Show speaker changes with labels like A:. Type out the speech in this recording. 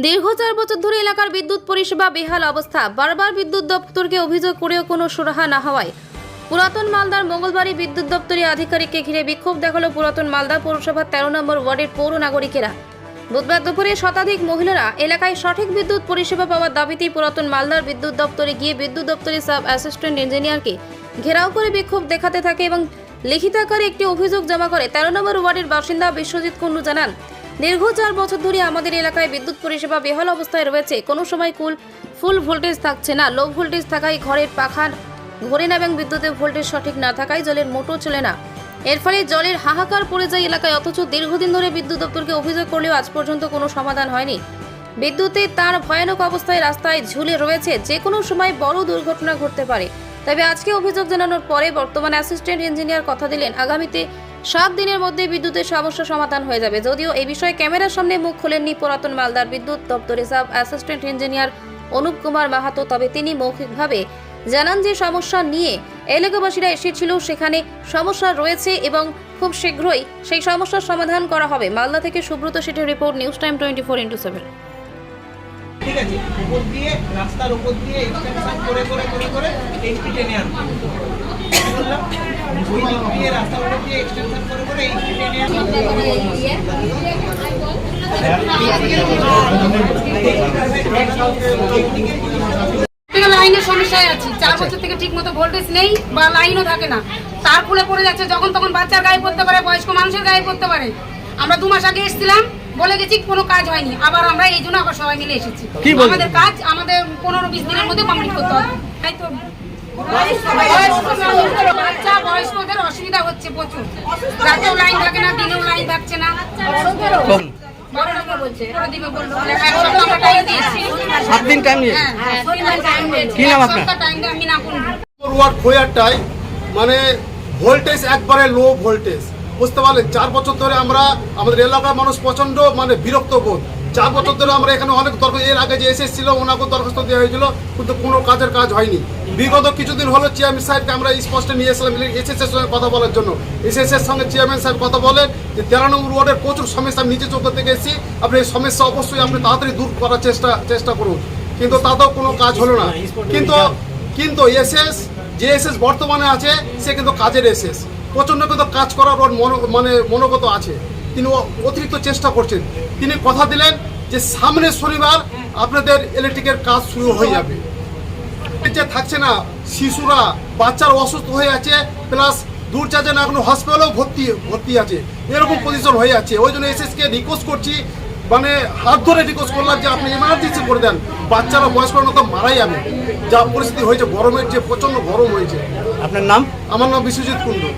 A: দীর্ঘ 4 বছর ধরে এলাকার বিদ্যুৎ পরিষেবা বেহাল অবস্থা। বারবার বিদ্যুৎ দপ্তরকে অভিযোগ করেও কোনো সুরাহা না হওয়ায় পুরাতন মালদার মঙ্গলবারই বিদ্যুৎ দপ্তরের আধিকারিককে ঘিরে বিক্ষোভ দেখালো পুরাতন মালদা পৌরসভার 13 নম্বর ওয়ার্ডের পৌর নাগরিকেরা। বুধবার দুপুরে শতাধিক মহিলারা এলাকায় সঠিক বিদ্যুৎ পরিষেবা পাওয়ার দাবিতে পুরাতন মালদার বিদ্যুৎ দপ্তরে গিয়ে বিদ্যুৎ দপ্তরের সাব অ্যাসিস্ট্যান্ট ইঞ্জিনিয়ারকে ঘেরাও করে বিক্ষোভ দেখাতে থাকে এবং লিখিত আকারে একটি অভিযোগ জমা করে। 13 নম্বর ওয়ার্ডের বাসিন্দা বিশ্বজিৎ কুন্ডু জানান, দীর্ঘ 4 বছর ধরে আমাদের এলাকায় বিদ্যুৎ পরিষেবা বেহাল অবস্থায় রয়েছে। কোনো সময় ফুল ভোল্টেজ থাকছে না, লো ভোল্টেজ থাকায় ঘরের পাখা ঘোরে না এবং বিদ্যুতের ভোল্টেজ সঠিক না থাকায় জলের মোটর চলে না। এর ফলে জলের হাহাকার পড়ে যায় এলাকায়। অথচ দীর্ঘদিন ধরে বিদ্যুৎ দপ্তরকে অভিযোগ করলেও আজ পর্যন্ত কোনো সমাধান হয়নি। বিদ্যুতের তার ভয়ানক অবস্থায় রাস্তায় ঝুলে রয়েছে, যে কোনো সময় বড় দুর্ঘটনা ঘটতে পারে। তবে আজকে অভিযোগ জানানোর পরে বর্তমান অ্যাসিস্ট্যান্ট ইঞ্জিনিয়ার কথা দিলেন আগামীতে 7 দিনের মধ্যে বিদ্যুতের সমস্যা সমাধান হয়ে যাবে। যদিও এই বিষয়ে ক্যামেরার সামনে মুখ খোলেননি পুরাতন মালদার বিদ্যুৎ দপ্তরের sub assistant engineer Anup Kumar Mahato, তবে তিনি মৌখিকভাবে জানান যে সমস্যা নিয়ে এলাকাবাসীরা এসেছিল, সেখানে সমস্যা রয়েছে এবং খুব শীঘ্রই সেই সমস্যার সমাধান করা হবে। মালদা থেকে সুব্রত শেঠের রিপোর্ট, নিউজ টাইম 24x7।
B: ঠিক আছে, উপর দিয়ে রাস্তার উপর দিয়ে এক্সটেনশন করে করে করে করে এইচটি টেনে আনতে বললাম, ওই দিক দিয়ে রাস্তার উপর দিয়ে এক্সটেনশন করে করে এইচটি টেনে
C: লাইনের সমস্যায় আছি। 4 বছর থেকে ঠিক মতো ভোল্টেজ নেই বা লাইনও থাকে না, তার ফুলে পড়ে যাচ্ছে। যখন তখন বাচ্চার গায়ে পড়তে পারে, বয়স্ক মানুষের গায়ে পড়তে পারে। আমরা 2 মাস আগে এসেছিলাম, বলে গেছি কোনো কাজ হয়নি। আবার আমরা এই জন্য আবার সবাই মিলে এসেছি। আমাদের কাজ আমাদের 15-20 দিনের মধ্যে কমপ্লিট করতে হবে। তাই তো বাচ্চা বয়স্কদের অসুবিধা হচ্ছে প্রচুর। রাতেও লাইন থাকে না, দিনেও লাইন থাকছে না।
D: মানে ভোল্টেজ একবারে লো ভোল্টেজ, বুঝতে পারলেন। 4 বছর ধরে আমরা আমাদের এলাকার মানুষ প্রচন্ড মানে বিরক্ত বোধ। 4 বছর ধরে আমরা এখানে অনেক এর আগে যে এসেছিল ওনাকে দরখাস্ত দেওয়া হয়েছিল, কিন্তু কোনো কাজ হয়নি। বিগত কিছুদিন হলো চেয়ারম্যান সাহেবকে আমরা স্পষ্ট নিয়ে এসেছিলাম এসএসের সঙ্গে কথা বলার জন্য। এসএসের সঙ্গে চেয়ারম্যান সাহেব কথা বলেন যে 13 নম্বর ওয়ার্ডের প্রচুর সমস্যা আমি নিজে চোখে থেকে এসেছি, আপনি এই সমস্যা অবশ্যই আপনি তাড়াতাড়ি দূর করার চেষ্টা করুন। কিন্তু তাতেও কোনো কাজ হলো না। কিন্তু এসএস বর্তমানে আছে, সে কিন্তু কাজের এসএস, প্রচন্ড কিন্তু কাজ করার ওর মনোগত আছে। তিনি অতিরিক্ত চেষ্টা করছেন। তিনি কথা দিলেন যে সামনের শনিবার আপনাদের ইলেকট্রিকের কাজ শুরু হয়ে যাবে। থাকছে না, শিশুরা বাচ্চারা অসুস্থ হয়ে আছে, প্লাস দূর চাচ্ছে না, এখনো হসপিটালেও ভর্তি আছে, এরকম পজিশন হয়ে যাচ্ছে। ওই জন্য এসএসকে রিকোয়েস্ট করছি, মানে হাত ধরে রিকোয়েস্ট করলাম যে আপনি এমার্জেন্সি করে দেন। বাচ্চারা বয়স্করা তো মারাই যাবে, যা পরিস্থিতি হয়েছে, গরমের যে প্রচন্ড গরম হয়েছে।
B: আপনার নাম?
D: আমার নাম বিশ্বজিৎ কুন্ডু।